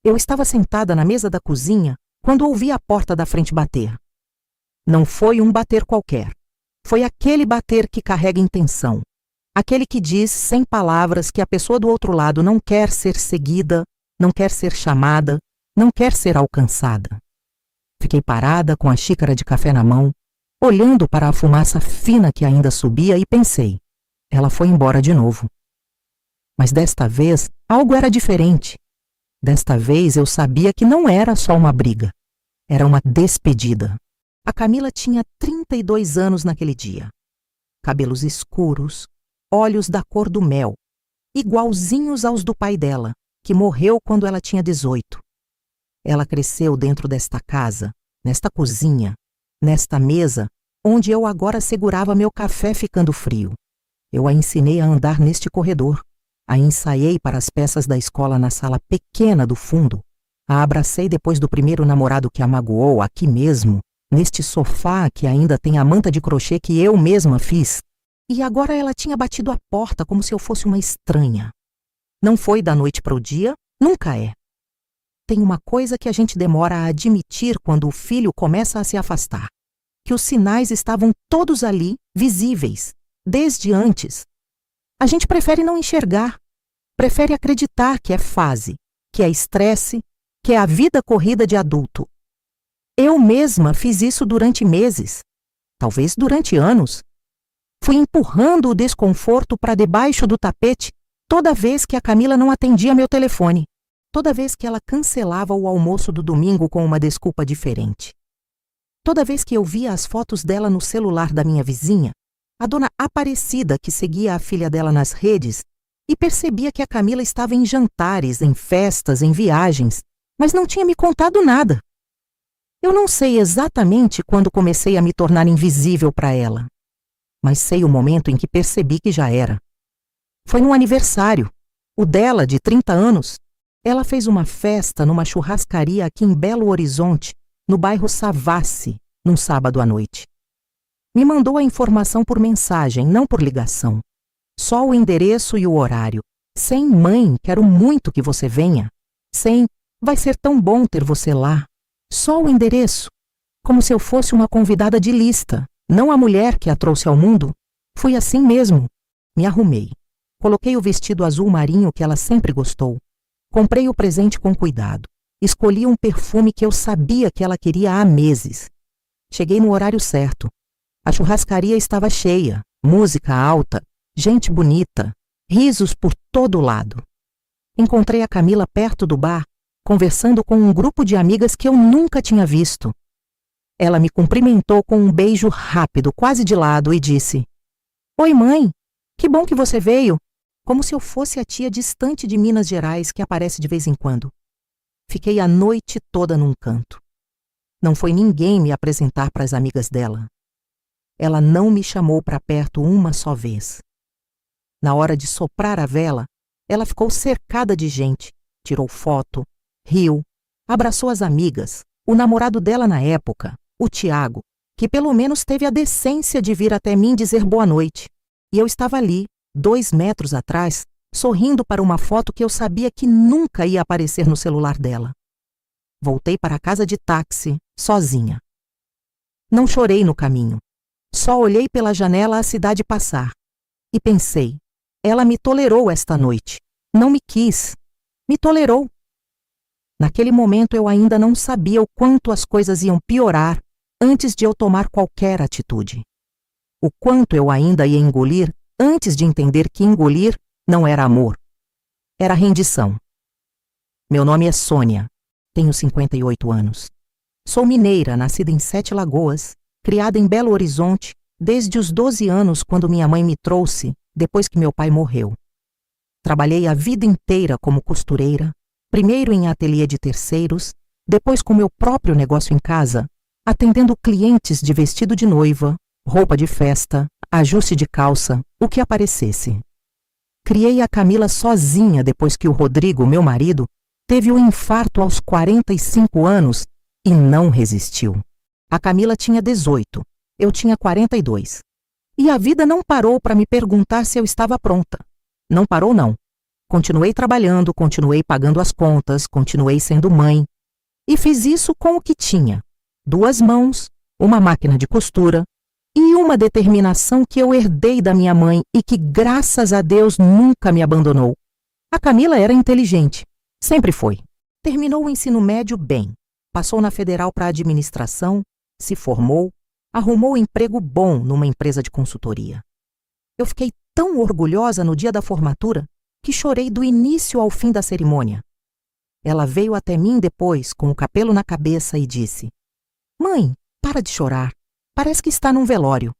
Eu estava sentada na mesa da cozinha quando ouvi a porta da frente bater. Não foi um bater qualquer. Foi aquele bater que carrega intenção. Aquele que diz, sem palavras, que a pessoa do outro lado não quer ser seguida, não quer ser chamada, não quer ser alcançada. Fiquei parada com a xícara de café na mão, olhando para a fumaça fina que ainda subia e pensei, ela foi embora de novo. Mas desta vez, algo era diferente. Desta vez eu sabia que não era só uma briga. Era uma despedida. A Camila tinha 32 anos naquele dia. Cabelos escuros, olhos da cor do mel, igualzinhos aos do pai dela, que morreu quando ela tinha 18. Ela cresceu dentro desta casa, nesta cozinha, nesta mesa, onde eu agora segurava meu café ficando frio. Eu a ensinei a andar neste corredor. A ensaiei para as peças da escola na sala pequena do fundo. A abracei depois do primeiro namorado que a magoou aqui mesmo, neste sofá que ainda tem a manta de crochê que eu mesma fiz. E agora ela tinha batido a porta como se eu fosse uma estranha. Não foi da noite para o dia, nunca é. Tem uma coisa que a gente demora a admitir quando o filho começa a se afastar. Que os sinais estavam todos ali, visíveis, desde antes. A gente prefere não enxergar, prefere acreditar que é fase, que é estresse, que é a vida corrida de adulto. Eu mesma fiz isso durante meses, talvez durante anos. Fui empurrando o desconforto para debaixo do tapete toda vez que a Camila não atendia meu telefone, toda vez que ela cancelava o almoço do domingo com uma desculpa diferente. Toda vez que eu via as fotos dela no celular da minha vizinha, a dona Aparecida, que seguia a filha dela nas redes, e percebia que a Camila estava em jantares, em festas, em viagens, mas não tinha me contado nada. Eu não sei exatamente quando comecei a me tornar invisível para ela, mas sei o momento em que percebi que já era. Foi num aniversário, o dela, de 30 anos. Ela fez uma festa numa churrascaria aqui em Belo Horizonte, no bairro Savassi, num sábado à noite. Me mandou a informação por mensagem, não por ligação. Só o endereço e o horário. Sem mãe, quero muito que você venha. Sem, vai ser tão bom ter você lá. Só o endereço. Como se eu fosse uma convidada de lista, não a mulher que a trouxe ao mundo. Fui assim mesmo. Me arrumei. Coloquei o vestido azul marinho que ela sempre gostou. Comprei o presente com cuidado. Escolhi um perfume que eu sabia que ela queria há meses. Cheguei no horário certo. A churrascaria estava cheia, música alta, gente bonita, risos por todo lado. Encontrei a Camila perto do bar, conversando com um grupo de amigas que eu nunca tinha visto. Ela me cumprimentou com um beijo rápido, quase de lado, e disse: "Oi, mãe, que bom que você veio", como se eu fosse a tia distante de Minas Gerais que aparece de vez em quando. Fiquei a noite toda num canto. Não foi ninguém me apresentar para as amigas dela. Ela não me chamou para perto uma só vez. Na hora de soprar a vela, ela ficou cercada de gente, tirou foto, riu, abraçou as amigas, o namorado dela na época, o Tiago, que pelo menos teve a decência de vir até mim dizer boa noite. E eu estava ali, 2 metros atrás, sorrindo para uma foto que eu sabia que nunca ia aparecer no celular dela. Voltei para a casa de táxi, sozinha. Não chorei no caminho. Só olhei pela janela a cidade passar. E pensei, ela me tolerou esta noite. Não me quis. Me tolerou. Naquele momento eu ainda não sabia o quanto as coisas iam piorar antes de eu tomar qualquer atitude. O quanto eu ainda ia engolir antes de entender que engolir não era amor. Era rendição. Meu nome é Sônia. Tenho 58 anos. Sou mineira, nascida em 7 Lagoas, criada em Belo Horizonte desde os 12 anos, quando minha mãe me trouxe, depois que meu pai morreu. Trabalhei a vida inteira como costureira, primeiro em ateliê de terceiros, depois com meu próprio negócio em casa, atendendo clientes de vestido de noiva, roupa de festa, ajuste de calça, o que aparecesse. Criei a Camila sozinha depois que o Rodrigo, meu marido, teve um infarto aos 45 anos e não resistiu. A Camila tinha 18, eu tinha 42. E a vida não parou para me perguntar se eu estava pronta. Não parou, não. Continuei trabalhando, continuei pagando as contas, continuei sendo mãe. E fiz isso com o que tinha: 2 mãos, uma máquina de costura e uma determinação que eu herdei da minha mãe e que, graças a Deus, nunca me abandonou. A Camila era inteligente, sempre foi. Terminou o ensino médio bem, passou na Federal para administração, se formou, arrumou emprego bom numa empresa de consultoria. Eu fiquei tão orgulhosa no dia da formatura que chorei do início ao fim da cerimônia. Ela veio até mim depois, com o cabelo na cabeça, e disse: "Mãe, para de chorar. Parece que está num velório."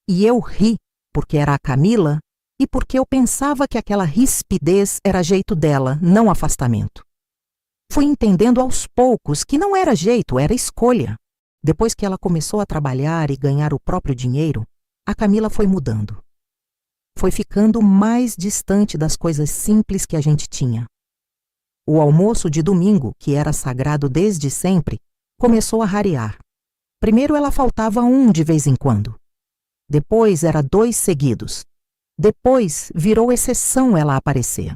E eu ri, porque era a Camila e porque eu pensava que aquela rispidez era jeito dela, não afastamento. Fui entendendo aos poucos que não era jeito, era escolha. Depois que ela começou a trabalhar e ganhar o próprio dinheiro, a Camila foi mudando. Foi ficando mais distante das coisas simples que a gente tinha. O almoço de domingo, que era sagrado desde sempre, começou a rarear. Primeiro ela faltava um de vez em quando. Depois era 2 seguidos. Depois virou exceção ela aparecer.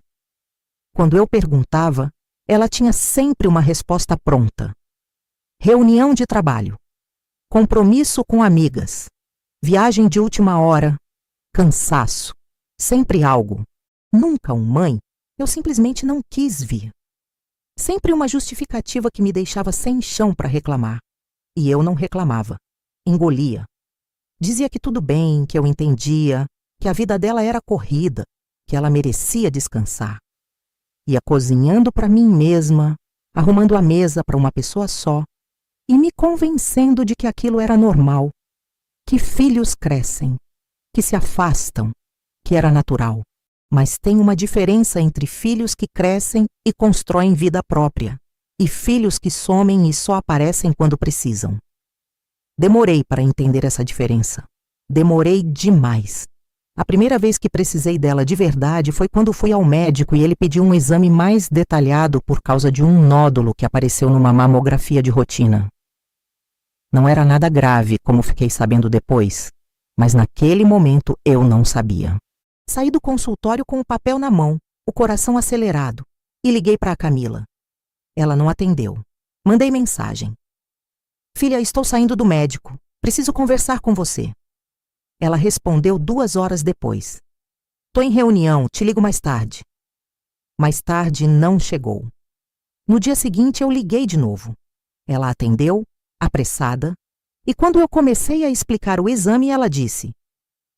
Quando eu perguntava, ela tinha sempre uma resposta pronta. Reunião de trabalho, compromisso com amigas, viagem de última hora, cansaço, sempre algo. Nunca um mãe, eu simplesmente não quis vir. Sempre uma justificativa que me deixava sem chão para reclamar. E eu não reclamava, engolia. Dizia que tudo bem, que eu entendia, que a vida dela era corrida, que ela merecia descansar. Ia cozinhando para mim mesma, arrumando a mesa para uma pessoa só, e me convencendo de que aquilo era normal, que filhos crescem, que se afastam, que era natural. Mas tem uma diferença entre filhos que crescem e constroem vida própria, e filhos que somem e só aparecem quando precisam. Demorei para entender essa diferença. Demorei demais. A primeira vez que precisei dela de verdade foi quando fui ao médico e ele pediu um exame mais detalhado por causa de um nódulo que apareceu numa mamografia de rotina. Não era nada grave, como fiquei sabendo depois, mas naquele momento eu não sabia. Saí do consultório com o papel na mão, o coração acelerado, e liguei para a Camila. Ela não atendeu. Mandei mensagem: "Filha, estou saindo do médico. Preciso conversar com você." Ela respondeu 2 horas depois: "Tô em reunião, te ligo mais tarde." Mais tarde não chegou. No dia seguinte eu liguei de novo. Ela atendeu, apressada, e quando eu comecei a explicar o exame, ela disse: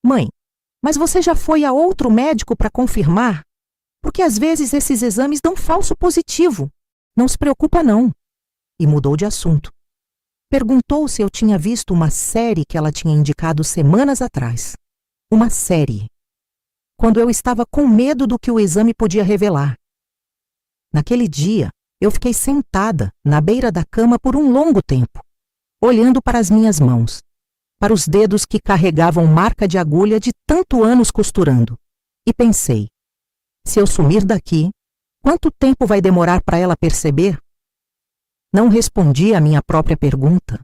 "Mãe, mas você já foi a outro médico para confirmar? Porque às vezes esses exames dão falso positivo. Não se preocupa não." E mudou de assunto. Perguntou se eu tinha visto uma série que ela tinha indicado semanas atrás. Uma série. Quando eu estava com medo do que o exame podia revelar. Naquele dia, eu fiquei sentada na beira da cama por um longo tempo, olhando para as minhas mãos, para os dedos que carregavam marca de agulha de tanto anos costurando, e pensei: se eu sumir daqui, quanto tempo vai demorar para ela perceber? Não respondi à minha própria pergunta.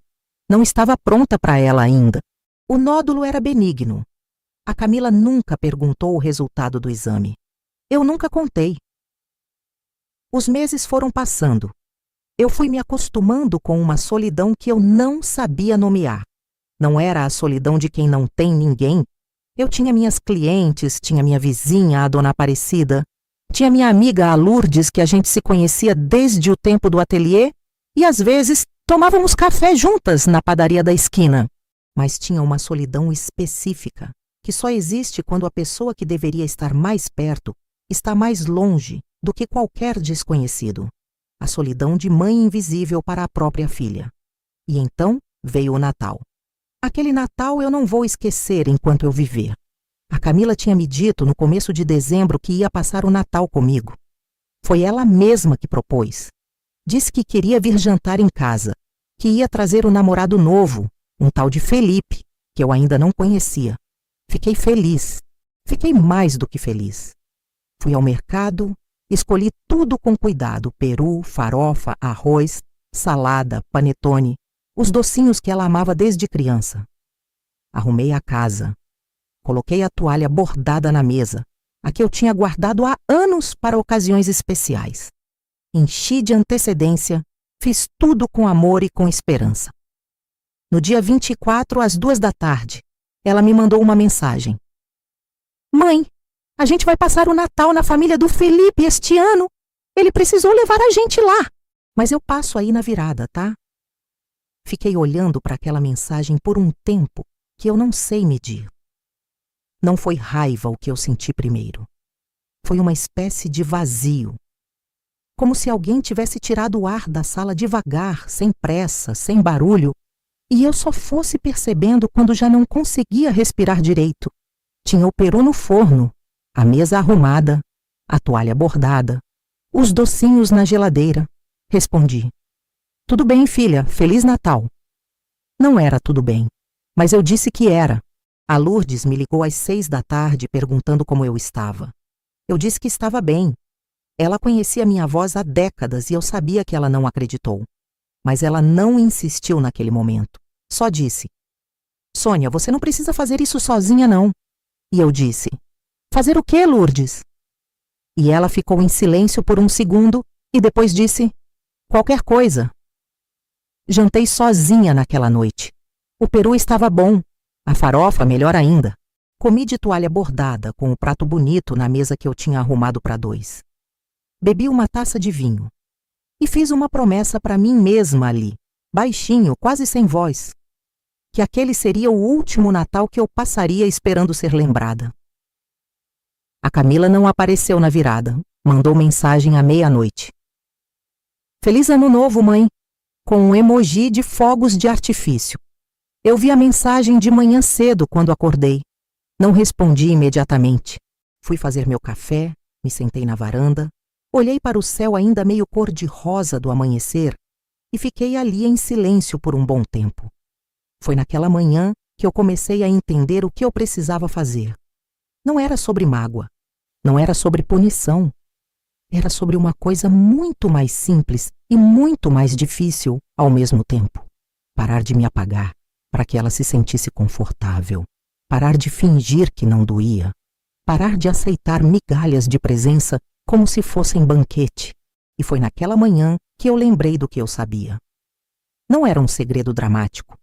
Não estava pronta para ela ainda. O nódulo era benigno. A Camila nunca perguntou o resultado do exame. Eu nunca contei. Os meses foram passando. Eu fui me acostumando com uma solidão que eu não sabia nomear. Não era a solidão de quem não tem ninguém. Eu tinha minhas clientes, tinha minha vizinha, a Dona Aparecida, tinha minha amiga, a Lourdes, que a gente se conhecia desde o tempo do ateliê, e às vezes tomávamos café juntas na padaria da esquina. Mas tinha uma solidão específica, que só existe quando a pessoa que deveria estar mais perto está mais longe do que qualquer desconhecido. A solidão de mãe invisível para a própria filha. E então veio o Natal. Aquele Natal eu não vou esquecer enquanto eu viver. A Camila tinha me dito no começo de dezembro que ia passar o Natal comigo. Foi ela mesma que propôs. Disse que queria vir jantar em casa, que ia trazer o namorado novo, um tal de Felipe, que eu ainda não conhecia. Fiquei feliz. Fiquei mais do que feliz. Fui ao mercado, escolhi tudo com cuidado: peru, farofa, arroz, salada, panetone, os docinhos que ela amava desde criança. Arrumei a casa. Coloquei a toalha bordada na mesa, a que eu tinha guardado há anos para ocasiões especiais. Enchi de antecedência, fiz tudo com amor e com esperança. No dia 24, às 14h, ela me mandou uma mensagem. Mãe, a gente vai passar o Natal na família do Felipe este ano. Ele precisou levar a gente lá. Mas eu passo aí na virada, tá? Fiquei olhando para aquela mensagem por um tempo que eu não sei medir. Não foi raiva o que eu senti primeiro. Foi uma espécie de vazio. Como se alguém tivesse tirado o ar da sala devagar, sem pressa, sem barulho, e eu só fosse percebendo quando já não conseguia respirar direito. Tinha o peru no forno, a mesa arrumada, a toalha bordada, os docinhos na geladeira. Respondi. Tudo bem, filha, Feliz Natal. Não era tudo bem, mas eu disse que era. A Lourdes me ligou às 6h perguntando como eu estava. Eu disse que estava bem. Ela conhecia minha voz há décadas e eu sabia que ela não acreditou. Mas ela não insistiu naquele momento. Só disse, Sônia, você não precisa fazer isso sozinha, não. E eu disse, fazer o quê, Lourdes? E ela ficou em silêncio por um segundo e depois disse, qualquer coisa. Jantei sozinha naquela noite. O peru estava bom, a farofa melhor ainda. Comi de toalha bordada, com o prato bonito na mesa que eu tinha arrumado para 2. Bebi uma taça de vinho. E fiz uma promessa para mim mesma ali, baixinho, quase sem voz, que aquele seria o último Natal que eu passaria esperando ser lembrada. A Camila não apareceu na virada, mandou mensagem à meia-noite. Feliz Ano Novo, mãe, com um emoji de fogos de artifício. Eu vi a mensagem de manhã cedo quando acordei. Não respondi imediatamente. Fui fazer meu café, me sentei na varanda, olhei para o céu ainda meio cor-de-rosa do amanhecer e fiquei ali em silêncio por um bom tempo. Foi naquela manhã que eu comecei a entender o que eu precisava fazer. Não era sobre mágoa, não era sobre punição. Era sobre uma coisa muito mais simples e muito mais difícil ao mesmo tempo. Parar de me apagar para que ela se sentisse confortável. Parar de fingir que não doía. Parar de aceitar migalhas de presença como se fossem banquete. E foi naquela manhã que eu lembrei do que eu sabia. Não era um segredo dramático.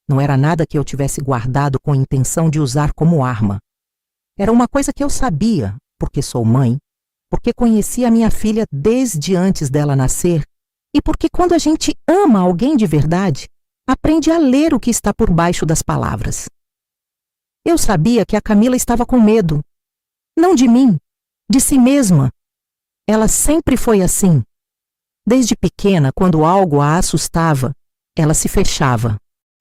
Não era nada que eu tivesse guardado com intenção de usar como arma. Era uma coisa que eu sabia, porque sou mãe, porque conheci a minha filha desde antes dela nascer e porque quando a gente ama alguém de verdade, aprende a ler o que está por baixo das palavras. Eu sabia que a Camila estava com medo. Não de mim, de si mesma. Ela sempre foi assim. Desde pequena, quando algo a assustava, ela se fechava.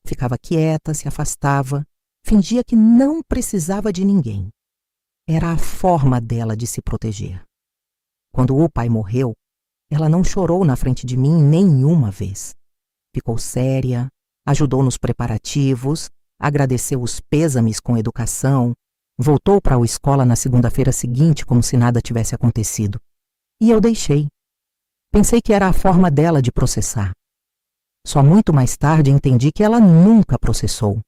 Ficava quieta, se afastava, fingia que não precisava de ninguém. Era a forma dela de se proteger. Quando o pai morreu, ela não chorou na frente de mim nenhuma vez. Ficou séria, ajudou nos preparativos, agradeceu os pêsames com educação, voltou para a escola na segunda-feira seguinte como se nada tivesse acontecido. E eu deixei. Pensei que era a forma dela de processar. Só muito mais tarde entendi que ela nunca processou,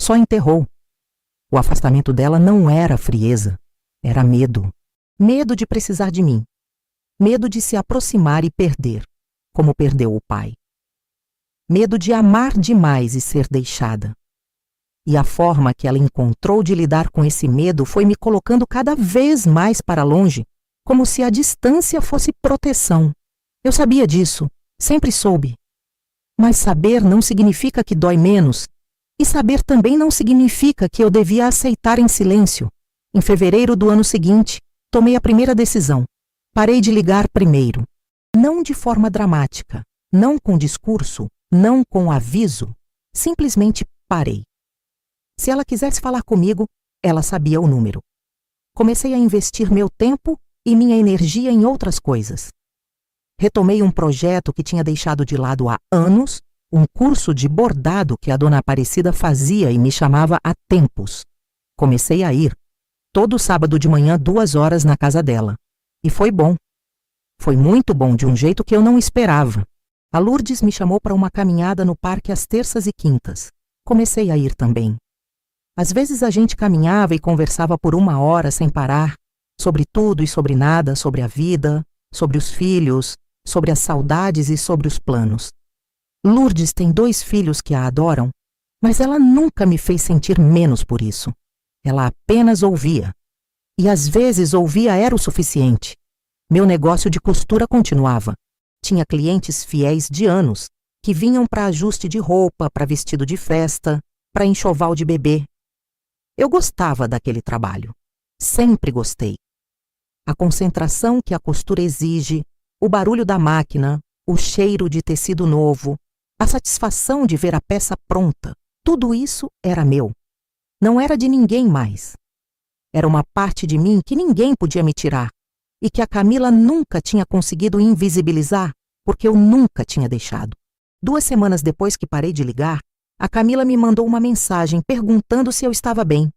só enterrou. O afastamento dela não era frieza, era medo. Medo de precisar de mim. Medo de se aproximar e perder, como perdeu o pai. Medo de amar demais e ser deixada. E a forma que ela encontrou de lidar com esse medo foi me colocando cada vez mais para longe, como se a distância fosse proteção. Eu sabia disso, sempre soube. Mas saber não significa que dói menos, e saber também não significa que eu devia aceitar em silêncio. Em fevereiro do ano seguinte, tomei a primeira decisão. Parei de ligar primeiro. Não de forma dramática, não com discurso, não com aviso. Simplesmente parei. Se ela quisesse falar comigo, ela sabia o número. Comecei a investir meu tempo e minha energia em outras coisas. Retomei um projeto que tinha deixado de lado há anos, um curso de bordado que a dona Aparecida fazia e me chamava há tempos. Comecei a ir, todo sábado de manhã 2 horas na casa dela. E foi bom. Foi muito bom de um jeito que eu não esperava. A Lourdes me chamou para uma caminhada no parque às terças e quintas. Comecei a ir também. Às vezes a gente caminhava e conversava por 1 hora sem parar, Sobre tudo e sobre nada, sobre a vida, sobre os filhos, sobre as saudades e sobre os planos. Lourdes tem 2 filhos que a adoram, mas ela nunca me fez sentir menos por isso. Ela apenas ouvia. E às vezes ouvia era o suficiente. Meu negócio de costura continuava. Tinha clientes fiéis de anos, que vinham para ajuste de roupa, para vestido de festa, para enxoval de bebê. Eu gostava daquele trabalho. Sempre gostei. A concentração que a costura exige, o barulho da máquina, o cheiro de tecido novo, a satisfação de ver a peça pronta, tudo isso era meu. Não era de ninguém mais. Era uma parte de mim que ninguém podia me tirar e que a Camila nunca tinha conseguido invisibilizar porque eu nunca tinha deixado. 2 semanas depois que parei de ligar, a Camila me mandou uma mensagem perguntando se eu estava bem.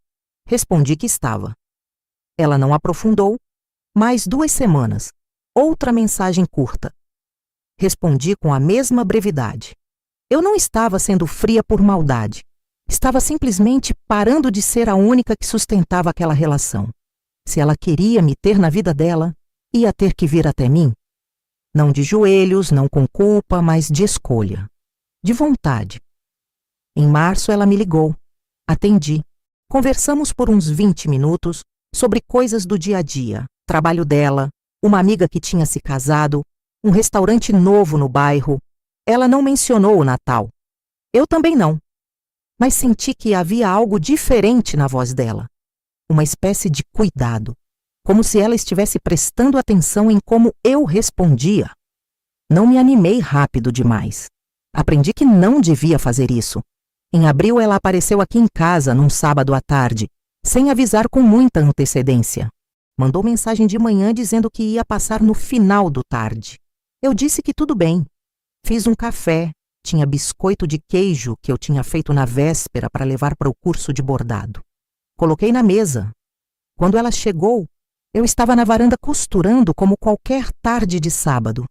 Respondi que estava. Ela não aprofundou. Mais 2 semanas. Outra mensagem curta. Respondi com a mesma brevidade. Eu não estava sendo fria por maldade. Estava simplesmente parando de ser a única que sustentava aquela relação. Se ela queria me ter na vida dela, ia ter que vir até mim. Não de joelhos, não com culpa, mas de escolha. De vontade. Em março ela me ligou. Atendi. Conversamos por uns 20 minutos sobre coisas do dia a dia, trabalho dela, uma amiga que tinha se casado, um restaurante novo no bairro. Ela não mencionou o Natal. Eu também não. Mas senti que havia algo diferente na voz dela. Uma espécie de cuidado. Como se ela estivesse prestando atenção em como eu respondia. Não me animei rápido demais. Aprendi que não devia fazer isso. Em abril ela apareceu aqui em casa num sábado à tarde, sem avisar com muita antecedência. Mandou mensagem de manhã dizendo que ia passar no final do tarde. Eu disse que tudo bem. Fiz um café, tinha biscoito de queijo que eu tinha feito na véspera para levar para o curso de bordado. Coloquei na mesa. Quando ela chegou, eu estava na varanda costurando como qualquer tarde de sábado.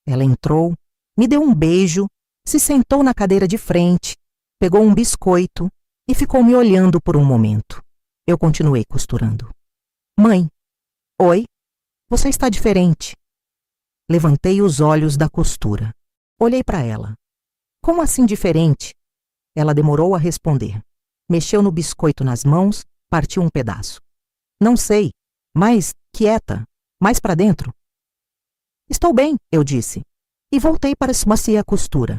Ela entrou, me deu um beijo, se sentou na cadeira de frente, pegou um biscoito e ficou me olhando por um momento. Eu continuei costurando. Mãe, oi, você está diferente. Levantei os olhos da costura. Olhei para ela. Como assim diferente? Ela demorou a responder. Mexeu no biscoito nas mãos, partiu um pedaço. Não sei, mas quieta, mais para dentro. Estou bem, eu disse, e voltei para esmaciar a costura.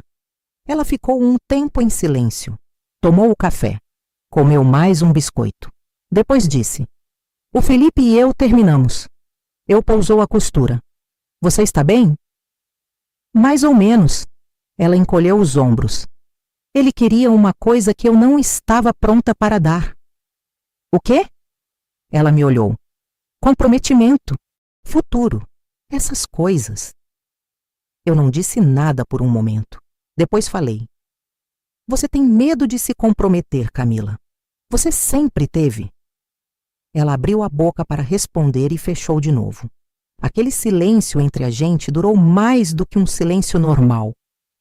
Ela ficou um tempo em silêncio. Tomou o café. Comeu mais um biscoito. Depois disse, o Felipe e eu terminamos. Eu pousou a costura. Você está bem? Mais ou menos. Ela encolheu os ombros. Ele queria uma coisa que eu não estava pronta para dar. O quê? Ela me olhou. Comprometimento, futuro, essas coisas. Eu não disse nada por um momento. Depois falei. Você tem medo de se comprometer, Camila. Você sempre teve. Ela abriu a boca para responder e fechou de novo. Aquele silêncio entre a gente durou mais do que um silêncio normal.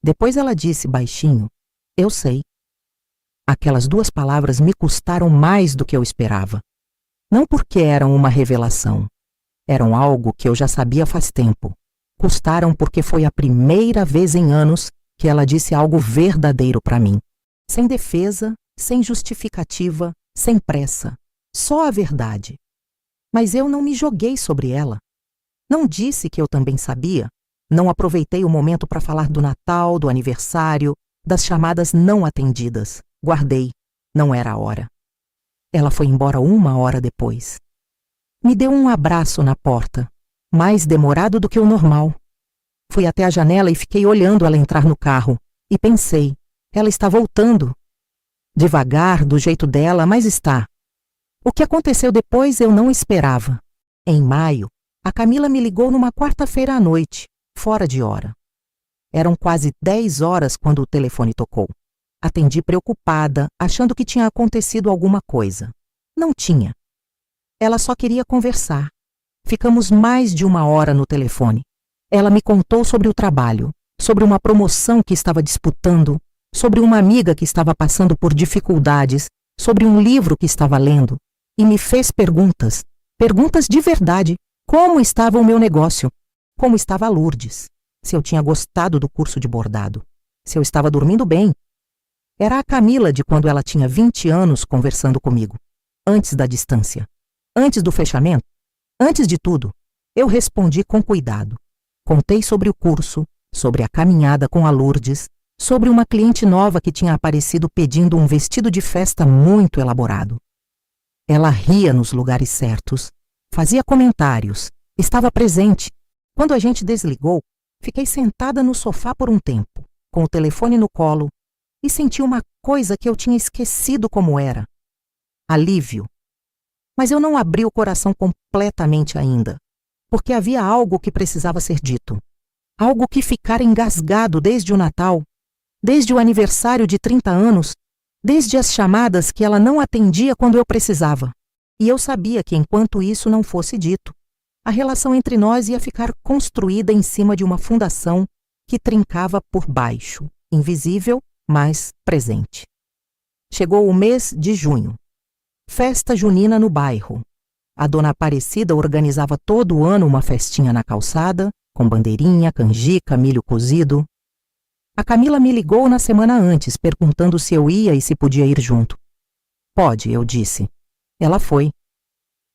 Depois ela disse baixinho, eu sei. Aquelas 2 palavras me custaram mais do que eu esperava. Não porque eram uma revelação. Eram algo que eu já sabia faz tempo. Custaram porque foi a primeira vez em anos que ela disse algo verdadeiro para mim. Sem defesa, sem justificativa, sem pressa. Só a verdade. Mas eu não me joguei sobre ela. Não disse que eu também sabia. Não aproveitei o momento para falar do Natal, do aniversário, das chamadas não atendidas. Guardei. Não era a hora. Ela foi embora 1 hora depois. Me deu um abraço na porta, mais demorado do que o normal. Fui até a janela e fiquei olhando ela entrar no carro. E pensei, ela está voltando. Devagar, do jeito dela, mas está. O que aconteceu depois eu não esperava. Em maio, a Camila me ligou numa quarta-feira à noite, fora de hora. Eram quase 10 horas quando o telefone tocou. Atendi preocupada, achando que tinha acontecido alguma coisa. Não tinha. Ela só queria conversar. Ficamos mais de 1 hora no telefone. Ela me contou sobre o trabalho, sobre uma promoção que estava disputando, sobre uma amiga que estava passando por dificuldades, sobre um livro que estava lendo, e me fez perguntas. Perguntas de verdade. Como estava o meu negócio? Como estava a Lourdes? Se eu tinha gostado do curso de bordado? Se eu estava dormindo bem? Era a Camila de quando ela tinha 20 anos conversando comigo. Antes da distância. Antes do fechamento. Antes de tudo. Eu respondi com cuidado. Contei sobre o curso, sobre a caminhada com a Lourdes, sobre uma cliente nova que tinha aparecido pedindo um vestido de festa muito elaborado. Ela ria nos lugares certos, fazia comentários, estava presente. Quando a gente desligou, fiquei sentada no sofá por um tempo, com o telefone no colo, e senti uma coisa que eu tinha esquecido como era. Alívio. Mas eu não abri o coração completamente ainda, porque havia algo que precisava ser dito. Algo que ficara engasgado desde o Natal, desde o aniversário de 30 anos, desde as chamadas que ela não atendia quando eu precisava. E eu sabia que enquanto isso não fosse dito, a relação entre nós ia ficar construída em cima de uma fundação que trincava por baixo, invisível, mas presente. Chegou o mês de junho. Festa junina no bairro. A dona Aparecida organizava todo ano uma festinha na calçada, com bandeirinha, canjica, milho cozido. A Camila me ligou na semana antes, perguntando se eu ia e se podia ir junto. Pode, eu disse. Ela foi.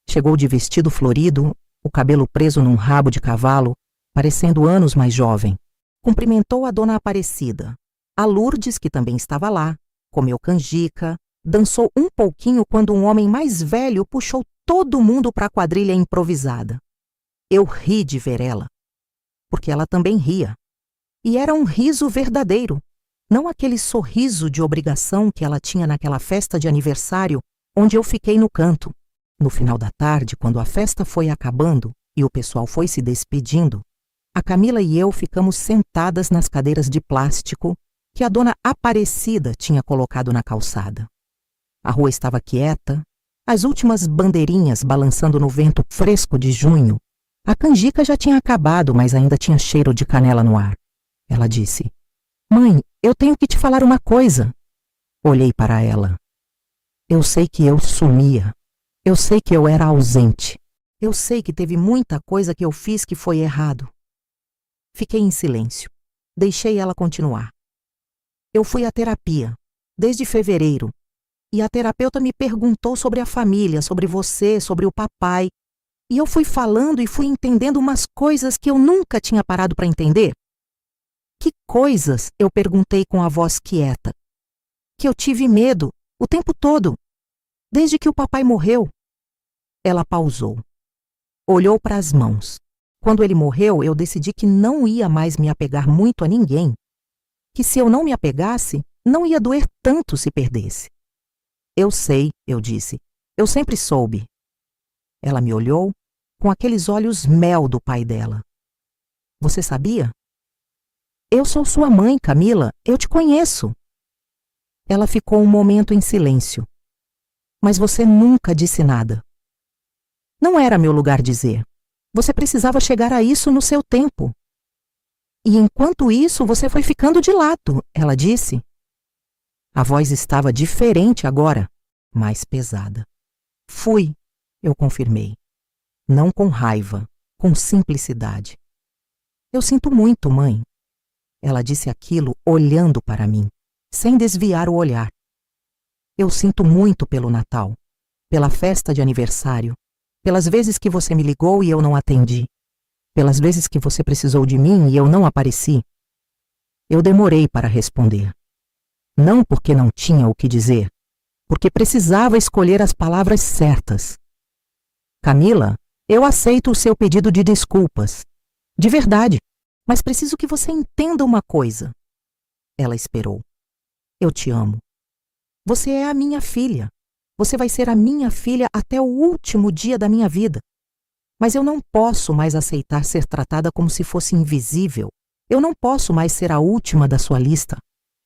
Chegou de vestido florido, o cabelo preso num rabo de cavalo, parecendo anos mais jovem. Cumprimentou a dona Aparecida. A Lourdes, que também estava lá, comeu canjica, dançou um pouquinho quando um homem mais velho puxou todo mundo para a quadrilha improvisada. Eu ri de ver ela, porque ela também ria. E era um riso verdadeiro, não aquele sorriso de obrigação que ela tinha naquela festa de aniversário onde eu fiquei no canto. No final da tarde, quando a festa foi acabando e o pessoal foi se despedindo, a Camila e eu ficamos sentadas nas cadeiras de plástico que a dona Aparecida tinha colocado na calçada. A rua estava quieta, as últimas bandeirinhas balançando no vento fresco de junho. A canjica já tinha acabado, mas ainda tinha cheiro de canela no ar. Ela disse: "Mãe, eu tenho que te falar uma coisa." Olhei para ela. Eu sei que eu sumia. Eu sei que eu era ausente. Eu sei que teve muita coisa que eu fiz que foi errado. Fiquei em silêncio. Deixei ela continuar. Eu fui à terapia, desde fevereiro, e a terapeuta me perguntou sobre a família, sobre você, sobre o papai, e eu fui falando e fui entendendo umas coisas que eu nunca tinha parado para entender. Que coisas? Eu perguntei com a voz quieta. Que eu tive medo o tempo todo, desde que o papai morreu. Ela pausou. Olhou para as mãos. Quando ele morreu, eu decidi que não ia mais me apegar muito a ninguém. Que se eu não me apegasse, não ia doer tanto se perdesse. Eu sei, eu disse. Eu sempre soube. Ela me olhou com aqueles olhos mel do pai dela. Você sabia? Eu sou sua mãe, Camila. Eu te conheço. Ela ficou um momento em silêncio. Mas você nunca disse nada. Não era meu lugar dizer. Você precisava chegar a isso no seu tempo. E enquanto isso, você foi ficando de lado, ela disse. A voz estava diferente agora, mais pesada. Fui, eu confirmei. Não com raiva, com simplicidade. Eu sinto muito, mãe. Ela disse aquilo olhando para mim, sem desviar o olhar. Eu sinto muito pelo Natal, pela festa de aniversário, pelas vezes que você me ligou e eu não atendi, pelas vezes que você precisou de mim e eu não apareci. Eu demorei para responder. Não porque não tinha o que dizer, porque precisava escolher as palavras certas. Camila, eu aceito o seu pedido de desculpas. De verdade. Mas preciso que você entenda uma coisa. Ela esperou. Eu te amo. Você é a minha filha. Você vai ser a minha filha até o último dia da minha vida. Mas eu não posso mais aceitar ser tratada como se fosse invisível. Eu não posso mais ser a última da sua lista.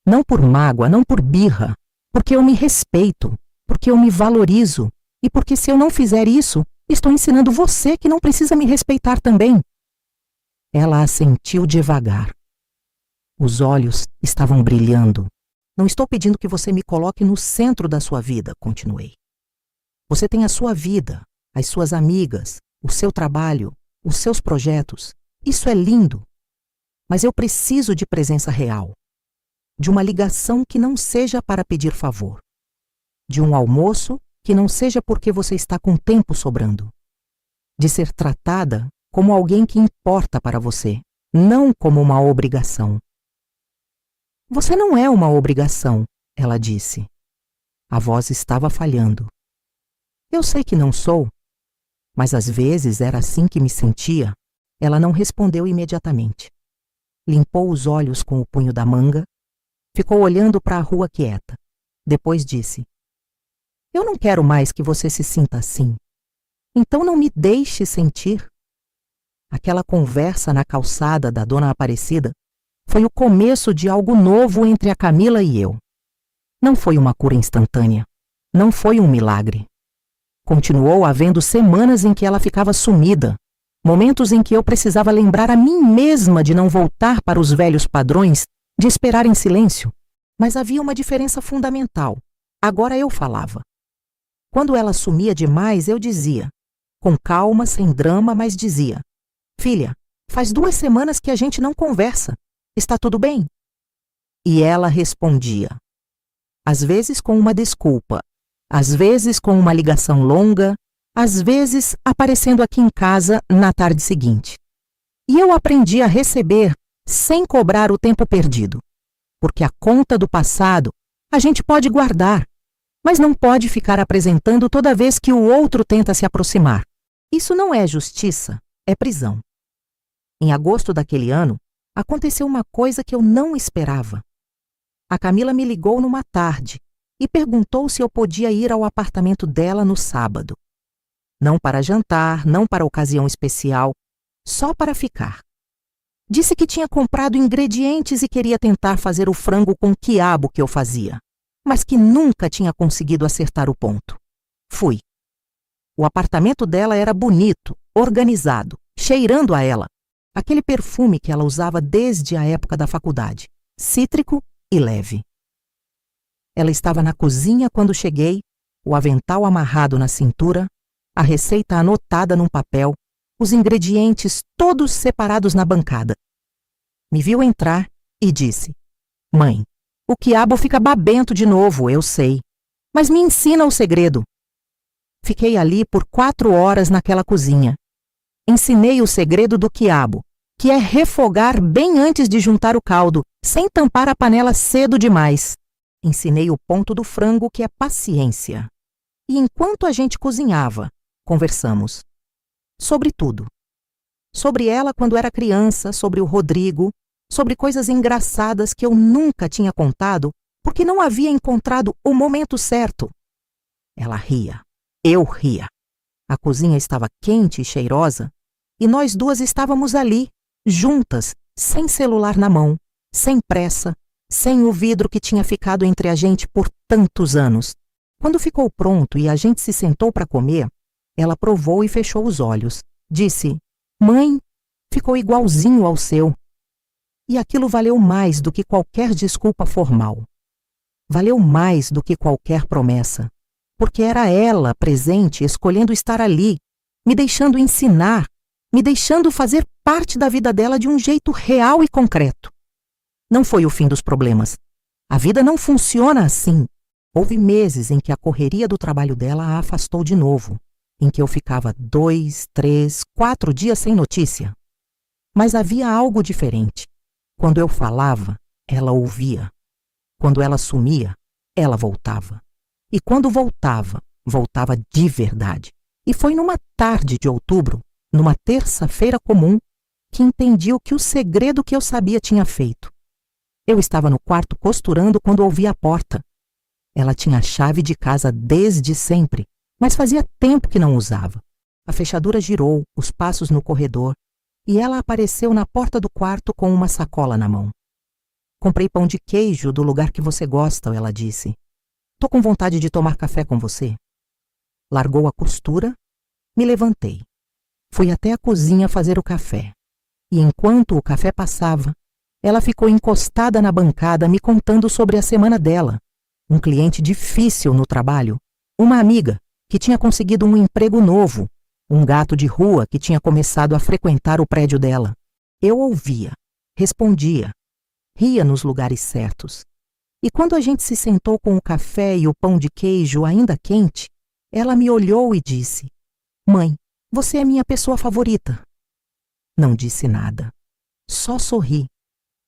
Não por mágoa, não por birra. Porque eu me respeito. Porque eu me valorizo. E porque se eu não fizer isso, estou ensinando você que não precisa me respeitar também. Ela assentiu devagar. Os olhos estavam brilhando. Não estou pedindo que você me coloque no centro da sua vida, continuei. Você tem a sua vida, as suas amigas, o seu trabalho, os seus projetos. Isso é lindo. Mas eu preciso de presença real. De uma ligação que não seja para pedir favor. De um almoço que não seja porque você está com tempo sobrando. De ser tratada como alguém que importa para você, não como uma obrigação. Você não é uma obrigação, ela disse. A voz estava falhando. Eu sei que não sou, mas às vezes era assim que me sentia. Ela não respondeu imediatamente. Limpou os olhos com o punho da manga, ficou olhando para a rua quieta. Depois disse: eu não quero mais que você se sinta assim. Então não me deixe sentir. Aquela conversa na calçada da Dona Aparecida foi o começo de algo novo entre a Camila e eu. Não foi uma cura instantânea. Não foi um milagre. Continuou havendo semanas em que ela ficava sumida, momentos em que eu precisava lembrar a mim mesma de não voltar para os velhos padrões, de esperar em silêncio. Mas havia uma diferença fundamental. Agora eu falava. Quando ela sumia demais, eu dizia, com calma, sem drama, mas dizia: filha, faz 2 semanas que a gente não conversa. Está tudo bem? E ela respondia. Às vezes com uma desculpa, às vezes com uma ligação longa, às vezes aparecendo aqui em casa na tarde seguinte. E eu aprendi a receber sem cobrar o tempo perdido. Porque a conta do passado a gente pode guardar, mas não pode ficar apresentando toda vez que o outro tenta se aproximar. Isso não é justiça, é prisão. Em agosto daquele ano, aconteceu uma coisa que eu não esperava. A Camila me ligou numa tarde e perguntou se eu podia ir ao apartamento dela no sábado. Não para jantar, não para ocasião especial, só para ficar. Disse que tinha comprado ingredientes e queria tentar fazer o frango com quiabo que eu fazia, mas que nunca tinha conseguido acertar o ponto. Fui. O apartamento dela era bonito, organizado, cheirando a ela. Aquele perfume que ela usava desde a época da faculdade, cítrico e leve. Ela estava na cozinha quando cheguei, o avental amarrado na cintura, a receita anotada num papel, os ingredientes todos separados na bancada. Me viu entrar e disse: mãe, o quiabo fica babento de novo, eu sei, mas me ensina o segredo. Fiquei ali por 4 horas naquela cozinha. Ensinei o segredo do quiabo, que é refogar bem antes de juntar o caldo, sem tampar a panela cedo demais. Ensinei o ponto do frango, que é paciência. E enquanto a gente cozinhava, conversamos. Sobre tudo. Sobre ela quando era criança, sobre o Rodrigo, sobre coisas engraçadas que eu nunca tinha contado, porque não havia encontrado o momento certo. Ela ria. Eu ria. A cozinha estava quente e cheirosa, e nós 2 estávamos ali, juntas, sem celular na mão, sem pressa, sem o vidro que tinha ficado entre a gente por tantos anos. Quando ficou pronto e a gente se sentou para comer, ela provou e fechou os olhos. Disse: mãe, ficou igualzinho ao seu. E aquilo valeu mais do que qualquer desculpa formal. Valeu mais do que qualquer promessa. Porque era ela presente, escolhendo estar ali, me deixando ensinar, me deixando fazer parte da vida dela de um jeito real e concreto. Não foi o fim dos problemas. A vida não funciona assim. Houve meses em que a correria do trabalho dela a afastou de novo, em que eu ficava 2, 3, 4 dias sem notícia. Mas havia algo diferente. Quando eu falava, ela ouvia. Quando ela sumia, ela voltava. E quando voltava, voltava de verdade. E foi numa tarde de outubro, numa terça-feira comum, que entendi o que o segredo que eu sabia tinha feito. Eu estava no quarto costurando quando ouvi a porta. Ela tinha a chave de casa desde sempre, mas fazia tempo que não usava. A fechadura girou, os passos no corredor, e ela apareceu na porta do quarto com uma sacola na mão. Comprei pão de queijo do lugar que você gosta, ela disse. Tô com vontade de tomar café com você. Largou a costura, me levantei. Fui até a cozinha fazer o café. E enquanto o café passava, ela ficou encostada na bancada me contando sobre a semana dela. Um cliente difícil no trabalho, uma amiga, que tinha conseguido um emprego novo, um gato de rua que tinha começado a frequentar o prédio dela. Eu ouvia, respondia, ria nos lugares certos. E quando a gente se sentou com o café e o pão de queijo ainda quente, ela me olhou e disse: "Mãe, você é minha pessoa favorita." Não disse nada. Só sorri.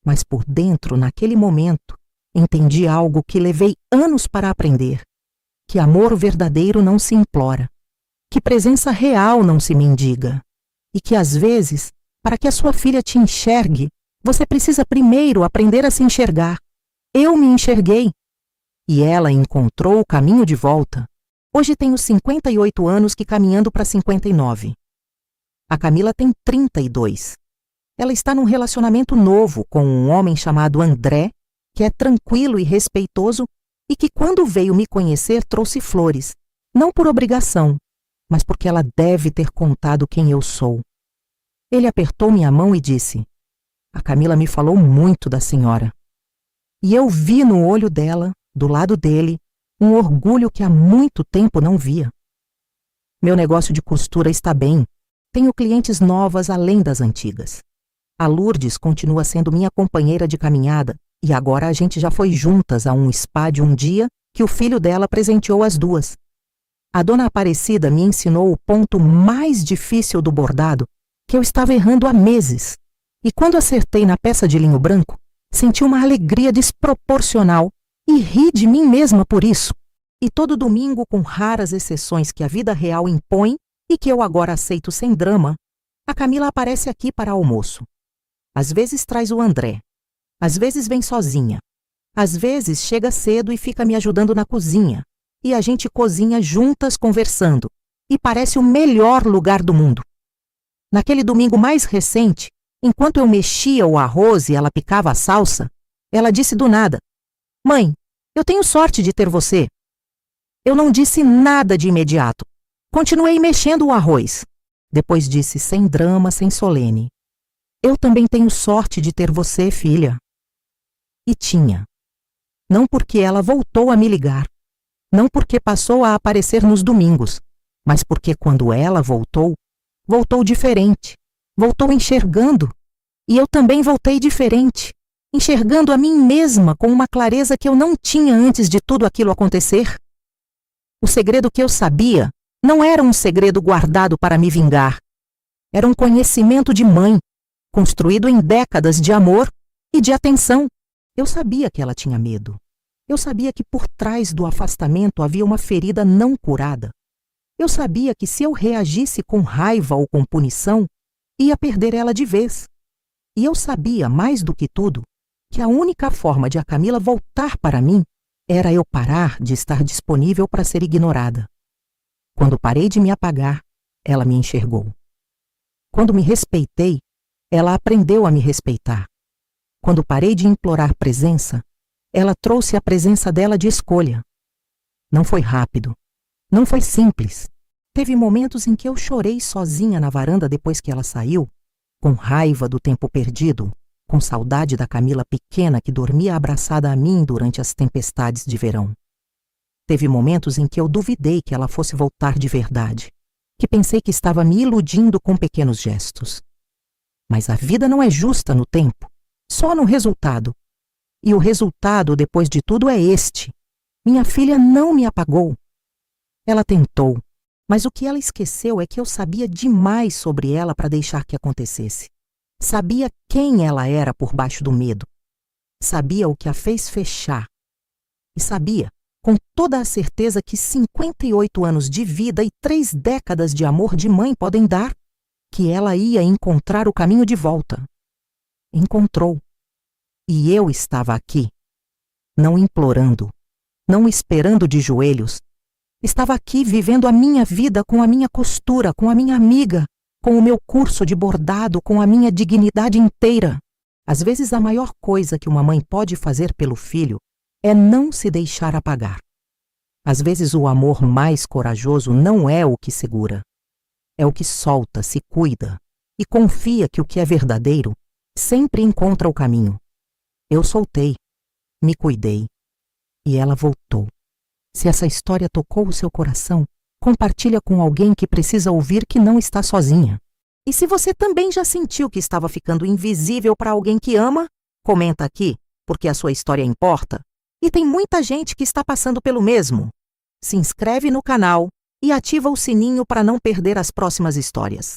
Mas por dentro, naquele momento, entendi algo que levei anos para aprender: que amor verdadeiro não se implora, que presença real não se mendiga, e que às vezes, para que a sua filha te enxergue, você precisa primeiro aprender a se enxergar. Eu me enxerguei, e ela encontrou o caminho de volta. Hoje tenho 58 anos que caminhando para 59. A Camila tem 32. Ela está num relacionamento novo com um homem chamado André, que é tranquilo e respeitoso e que quando veio me conhecer trouxe flores, não por obrigação, mas porque ela deve ter contado quem eu sou. Ele apertou minha mão e disse: "A Camila me falou muito da senhora." E eu vi no olho dela, do lado dele, um orgulho que há muito tempo não via. Meu negócio de costura está bem. Tenho clientes novas além das antigas. A Lourdes continua sendo minha companheira de caminhada e agora a gente já foi juntas a um spa de um dia que o filho dela presenteou as duas. A dona Aparecida me ensinou o ponto mais difícil do bordado, que eu estava errando há meses. E quando acertei na peça de linho branco, senti uma alegria desproporcional e ri de mim mesma por isso. E todo domingo, com raras exceções que a vida real impõe e que eu agora aceito sem drama, a Camila aparece aqui para almoço. Às vezes traz o André, às vezes vem sozinha, às vezes chega cedo e fica me ajudando na cozinha, e a gente cozinha juntas conversando, e parece o melhor lugar do mundo. Naquele domingo mais recente, enquanto eu mexia o arroz e ela picava a salsa, ela disse do nada: "Mãe, eu tenho sorte de ter você." Eu não disse nada de imediato. Continuei mexendo o arroz. Depois disse sem drama, sem solene: "Eu também tenho sorte de ter você, filha." E tinha. Não porque ela voltou a me ligar, não porque passou a aparecer nos domingos, mas porque quando ela voltou, voltou diferente, voltou enxergando. E eu também voltei diferente, enxergando a mim mesma com uma clareza que eu não tinha antes de tudo aquilo acontecer. O segredo que eu sabia não era um segredo guardado para me vingar. Era um conhecimento de mãe, construído em décadas de amor e de atenção. Eu sabia que ela tinha medo. Eu sabia que por trás do afastamento havia uma ferida não curada. Eu sabia que se eu reagisse com raiva ou com punição, ia perder ela de vez. E eu sabia, mais do que tudo, que a única forma de a Camila voltar para mim era eu parar de estar disponível para ser ignorada. Quando parei de me apagar, ela me enxergou. Quando me respeitei, ela aprendeu a me respeitar. Quando parei de implorar presença, ela trouxe a presença dela de escolha. Não foi rápido, não foi simples. Teve momentos em que eu chorei sozinha na varanda depois que ela saiu, com raiva do tempo perdido, com saudade da Camila pequena que dormia abraçada a mim durante as tempestades de verão. Teve momentos em que eu duvidei que ela fosse voltar de verdade, que pensei que estava me iludindo com pequenos gestos. Mas a vida não é justa no tempo, só no resultado. E o resultado, depois de tudo, é este: minha filha não me apagou. Ela tentou, mas o que ela esqueceu é que eu sabia demais sobre ela para deixar que acontecesse. Sabia quem ela era por baixo do medo. Sabia o que a fez fechar. E sabia, com toda a certeza que 58 anos de vida e 3 décadas de amor de mãe podem dar, que ela ia encontrar o caminho de volta. Encontrou. E eu estava aqui, não implorando, não esperando de joelhos. Estava aqui vivendo a minha vida com a minha costura, com a minha amiga, com o meu curso de bordado, com a minha dignidade inteira. Às vezes a maior coisa que uma mãe pode fazer pelo filho é não se deixar apagar. Às vezes o amor mais corajoso não é o que segura. É o que solta, se cuida e confia que o que é verdadeiro sempre encontra o caminho. Eu soltei, me cuidei e ela voltou. Se essa história tocou o seu coração, compartilha com alguém que precisa ouvir que não está sozinha. E se você também já sentiu que estava ficando invisível para alguém que ama, comenta aqui, porque a sua história importa. E tem muita gente que está passando pelo mesmo. Se inscreve no canal e ativa o sininho para não perder as próximas histórias.